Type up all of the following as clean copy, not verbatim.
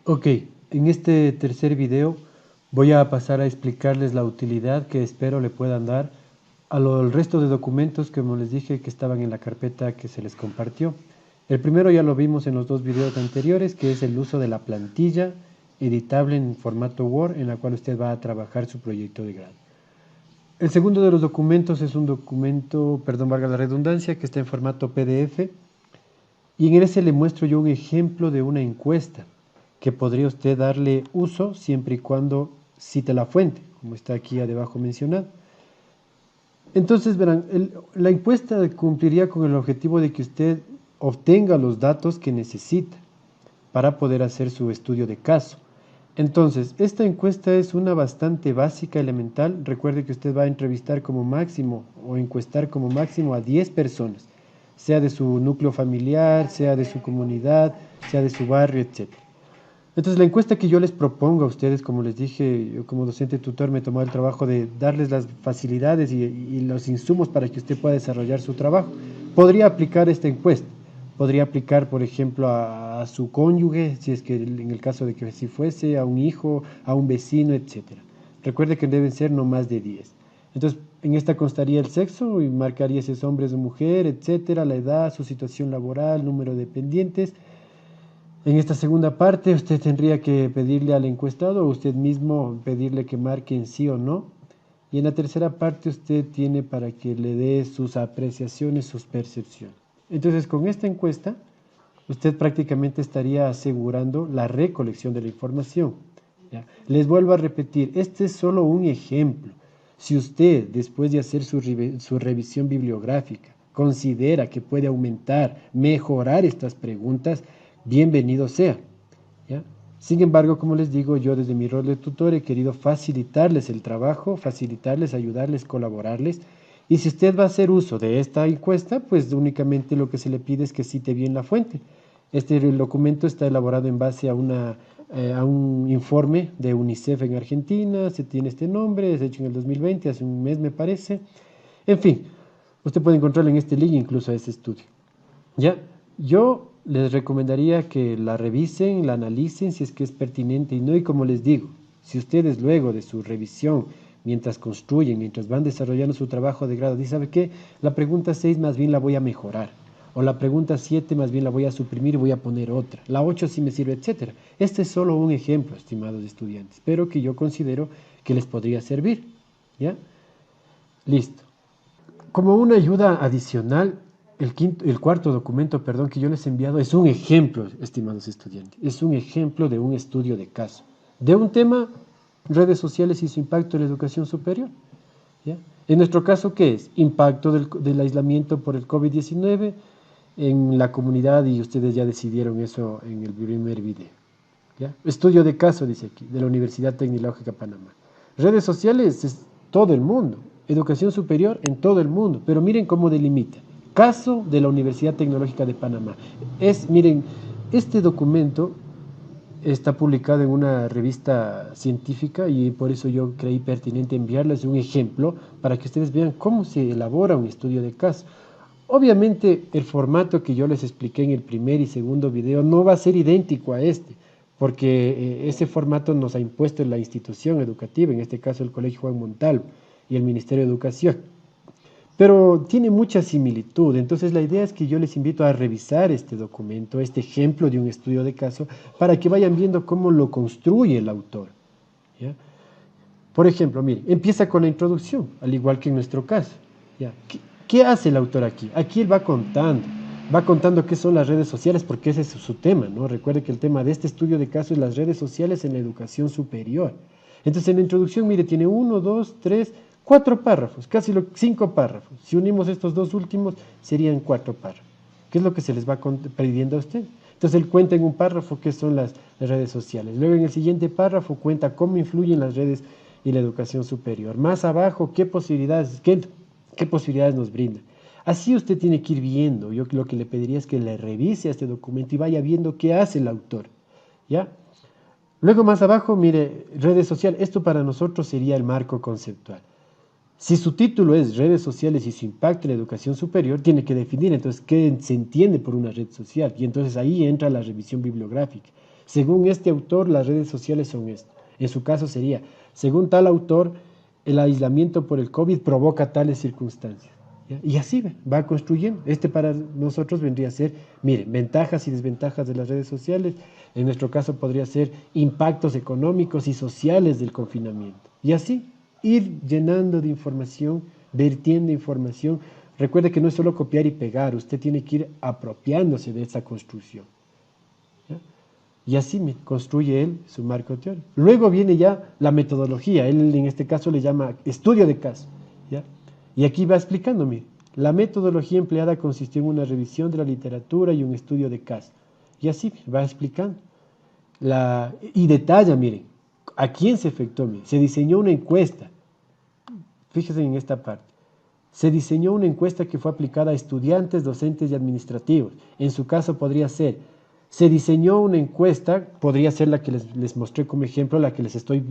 Ok, en este tercer video voy a pasar a explicarles la utilidad que espero le puedan dar al resto de documentos que, como les dije, que estaban en la carpeta que se les compartió. El primero ya lo vimos en los dos videos anteriores, que es el uso de la plantilla editable en formato Word, en la cual usted va a trabajar su proyecto de grado. El segundo de los documentos es un documento, perdón, valga la redundancia, que está en formato PDF, y en ese le muestro yo un ejemplo de una encuesta que podría usted darle uso siempre y cuando cite la fuente, como está aquí debajo mencionado. Entonces, verán, la encuesta cumpliría con el objetivo de que usted obtenga los datos que necesita para poder hacer su estudio de caso. Entonces, esta encuesta es una bastante básica, elemental. Recuerde que usted va a entrevistar como máximo o encuestar como máximo a 10 personas, sea de su núcleo familiar, sea de su comunidad, sea de su barrio, etc. Entonces, la encuesta que yo les propongo a ustedes, como les dije, yo como docente tutor me he tomado el trabajo de darles las facilidades y los insumos para que usted pueda desarrollar su trabajo. Podría aplicar esta encuesta. Podría aplicar, por ejemplo, a su cónyuge, si es que en el caso de que así fuese, a un hijo, a un vecino, etcétera. Recuerde que deben ser no más de 10. Entonces, en esta constaría el sexo y marcaría si es hombre o mujer, etcétera, la edad, su situación laboral, número de dependientes. En esta segunda parte, usted tendría que pedirle al encuestado o usted mismo pedirle que marque en sí o no. Y en la tercera parte, usted tiene para que le dé sus apreciaciones, sus percepciones. Entonces, con esta encuesta, usted prácticamente estaría asegurando la recolección de la información. ¿Ya? Les vuelvo a repetir, este es solo un ejemplo. Si usted, después de hacer su revisión bibliográfica, considera que puede aumentar, mejorar estas preguntas, bienvenido sea. ¿Ya? Sin embargo, como les digo, yo desde mi rol de tutor he querido facilitarles el trabajo, facilitarles, ayudarles, colaborarles. Y si usted va a hacer uso de esta encuesta, pues únicamente lo que se le pide es que cite bien la fuente. Este documento está elaborado en base a un informe de UNICEF en Argentina, se tiene este nombre, es hecho en el 2020, hace un mes me parece. En fin, usted puede encontrarlo en este link incluso a este estudio. ¿Ya? Yo les recomendaría que la revisen, la analicen si es que es pertinente y no, y como les digo, si ustedes luego de su revisión, mientras construyen, mientras van desarrollando su trabajo de grado, dicen, ¿sabe qué? La pregunta 6 más bien la voy a mejorar, o la pregunta 7 más bien la voy a suprimir y voy a poner otra, la 8 sí me sirve, etcétera. Este es solo un ejemplo, estimados estudiantes, pero que yo considero que les podría servir, ¿ya? Listo. Como una ayuda adicional, el cuarto documento, perdón, que yo les he enviado es un ejemplo, estimados estudiantes, es un ejemplo de un estudio de caso, de un tema, redes sociales y su impacto en la educación superior. ¿Ya? En nuestro caso, ¿qué es? Impacto del aislamiento por el COVID-19 en la comunidad, y ustedes ya decidieron eso en el primer video. ¿Ya? Estudio de caso, dice aquí, de la Universidad Tecnológica de Panamá. Redes sociales es todo el mundo, educación superior en todo el mundo, pero miren cómo delimita. Caso de la Universidad Tecnológica de Panamá. Miren, este documento está publicado en una revista científica y por eso yo creí pertinente enviarles un ejemplo para que ustedes vean cómo se elabora un estudio de caso. Obviamente el formato que yo les expliqué en el primer y segundo video no va a ser idéntico a este, porque ese formato nos ha impuesto la institución educativa, en este caso el Colegio Juan Montalvo y el Ministerio de Educación. Pero tiene mucha similitud, entonces la idea es que yo les invito a revisar este documento, este ejemplo de un estudio de caso, para que vayan viendo cómo lo construye el autor. ¿Ya? Por ejemplo, mire, empieza con la introducción, al igual que en nuestro caso. ¿Ya? ¿Qué hace el autor aquí? Aquí él va contando qué son las redes sociales, porque ese es su tema, ¿no? Recuerde que el tema de este estudio de caso es las redes sociales en la educación superior. Entonces, en la introducción, mire, tiene 1, 2, 3, 4 párrafos, casi 5 párrafos. Si unimos estos dos últimos, serían 4 párrafos. ¿Qué es lo que se les va pidiendo a usted? Entonces, él cuenta en un párrafo qué son las redes sociales. Luego, en el siguiente párrafo, cuenta cómo influyen las redes y la educación superior. Más abajo, qué posibilidades nos brinda. Así usted tiene que ir viendo. Yo lo que le pediría es que le revise este documento y vaya viendo qué hace el autor. ¿Ya? Luego más abajo, mire, redes sociales. Esto para nosotros sería el marco conceptual. Si su título es redes sociales y su impacto en la educación superior, tiene que definir entonces qué se entiende por una red social. Y entonces ahí entra la revisión bibliográfica. Según este autor, las redes sociales son esto. En su caso sería, según tal autor, el aislamiento por el COVID provoca tales circunstancias. ¿Ya? Y así va construyendo. Este para nosotros vendría a ser, miren, ventajas y desventajas de las redes sociales. En nuestro caso podría ser impactos económicos y sociales del confinamiento. Y así ir llenando de información, vertiendo información. Recuerde que no es solo copiar y pegar, usted tiene que ir apropiándose de esa construcción. ¿Ya? Y así construye él su marco teórico. Luego viene ya la metodología, él en este caso le llama estudio de caso. ¿Ya? Y aquí va explicándome, la metodología empleada consistió en una revisión de la literatura y un estudio de caso. Y así va explicando. Y detalla, miren, a quién se efectuó. Miren, se diseñó una encuesta. Fíjense en esta parte. Se diseñó una encuesta que fue aplicada a estudiantes, docentes y administrativos. En su caso podría ser, se diseñó una encuesta, podría ser la que les mostré como ejemplo, la que les estoy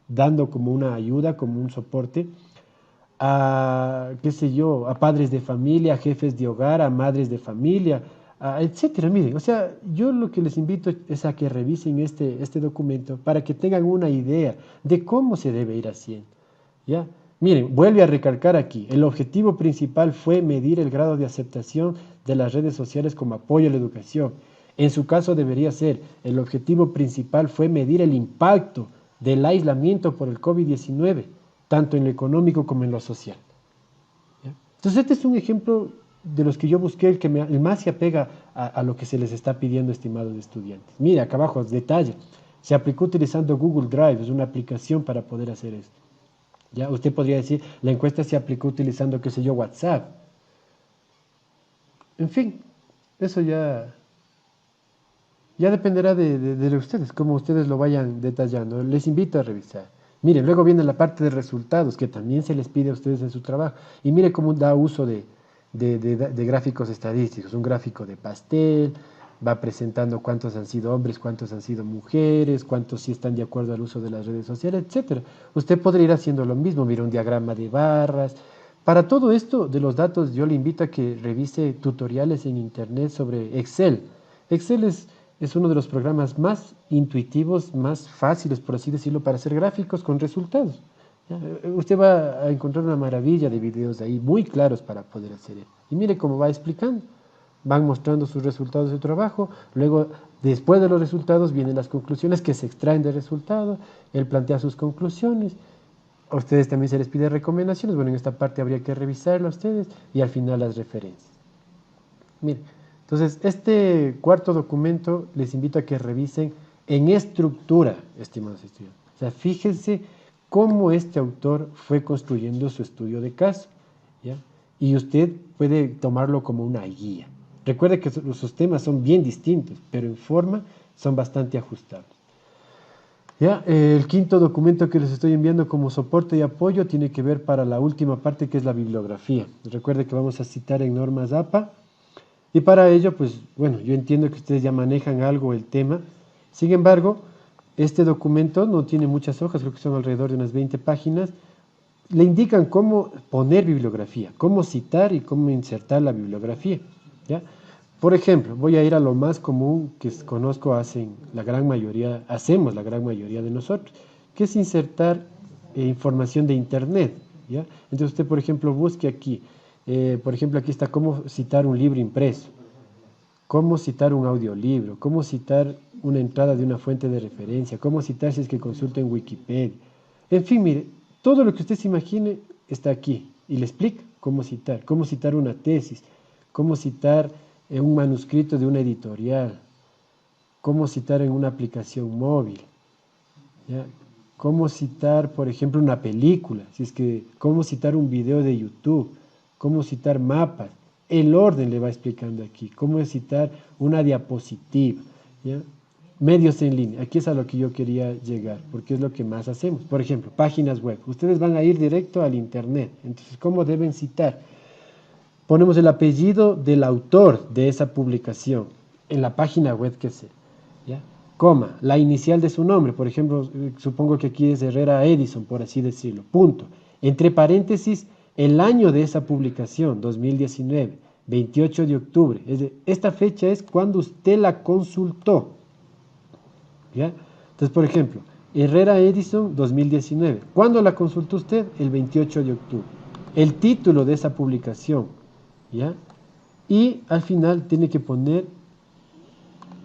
dando como una ayuda, como un soporte, a, qué sé yo, a padres de familia, a jefes de hogar, a madres de familia, etcétera. Miren, o sea, yo lo que les invito es a que revisen este documento para que tengan una idea de cómo se debe ir haciendo. ¿Ya? Miren, vuelve a recalcar aquí, el objetivo principal fue medir el grado de aceptación de las redes sociales como apoyo a la educación. En su caso debería ser, el objetivo principal fue medir el impacto del aislamiento por el COVID-19, tanto en lo económico como en lo social. ¿Ya? Entonces este es un ejemplo de los que yo busqué, el más se apega a lo que se les está pidiendo, estimados estudiantes. Mira, acá abajo, detalle, se aplicó utilizando Google Drive, es una aplicación para poder hacer esto. ¿Ya? Usted podría decir, la encuesta se aplicó utilizando, qué sé yo, WhatsApp. En fin, eso ya dependerá de ustedes, cómo ustedes lo vayan detallando. Les invito a revisar. Miren, luego viene la parte de resultados, que también se les pide a ustedes en su trabajo. Y mire cómo da uso de gráficos estadísticos. Un gráfico de pastel, va presentando cuántos han sido hombres, cuántos han sido mujeres, cuántos sí están de acuerdo al uso de las redes sociales, etcétera. Usted podría ir haciendo lo mismo, mire un diagrama de barras. Para todo esto de los datos, yo le invito a que revise tutoriales en internet sobre Excel. Excel es uno de los programas más intuitivos, más fáciles, por así decirlo, para hacer gráficos con resultados. ¿Ya? Usted va a encontrar una maravilla de videos ahí muy claros para poder hacer eso. Y mire cómo va explicando. Van mostrando sus resultados de trabajo, luego después de los resultados vienen las conclusiones que se extraen del resultado, él plantea sus conclusiones, a ustedes también se les pide recomendaciones, bueno, en esta parte habría que revisarlo a ustedes y al final las referencias. Miren, entonces este cuarto documento les invito a que revisen en estructura, estimados estudiantes. O sea, fíjense cómo este autor fue construyendo su estudio de caso, ¿ya? Y usted puede tomarlo como una guía. Recuerde que sus temas son bien distintos, pero en forma son bastante ajustables. ¿Ya? El quinto documento que les estoy enviando como soporte y apoyo tiene que ver para la última parte, que es la bibliografía. Recuerde que vamos a citar en normas APA. Y para ello, pues bueno, yo entiendo que ustedes ya manejan algo el tema. Sin embargo, este documento no tiene muchas hojas, creo que son alrededor de unas 20 páginas. Le indican cómo poner bibliografía, cómo citar y cómo insertar la bibliografía. ¿Ya? Por ejemplo, voy a ir a lo más común que conozco hacemos la gran mayoría de nosotros, que es insertar información de internet. ¿Ya? Entonces usted, por ejemplo, busque aquí, por ejemplo, aquí está cómo citar un libro impreso, cómo citar un audiolibro, cómo citar una entrada de una fuente de referencia, cómo citar si es que consulta en Wikipedia. En fin, mire, todo lo que usted se imagine está aquí y le explica cómo citar una tesis, cómo citar un manuscrito de una editorial, cómo citar en una aplicación móvil, ¿ya? Cómo citar, por ejemplo, una película, si es que, cómo citar un video de YouTube, cómo citar mapas, el orden le va explicando aquí, cómo citar una diapositiva, ¿ya? Medios en línea, aquí es a lo que yo quería llegar, porque es lo que más hacemos. Por ejemplo, páginas web, ustedes van a ir directo al internet, entonces, ¿cómo deben citar? Ponemos el apellido del autor de esa publicación en la página web que sea, ¿ya? Coma, la inicial de su nombre, por ejemplo, supongo que aquí es Herrera Edison, por así decirlo, punto. Entre paréntesis, el año de esa publicación, 2019, 28 de octubre. Esta fecha es cuando usted la consultó. ¿Ya? Entonces, por ejemplo, Herrera Edison 2019. ¿Cuándo la consultó usted? El 28 de octubre. El título de esa publicación. ¿Ya? Y al final tiene que poner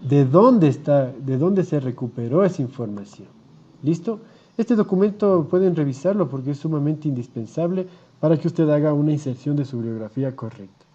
de dónde se recuperó esa información. ¿Listo? Este documento pueden revisarlo porque es sumamente indispensable para que usted haga una inserción de su bibliografía correcta.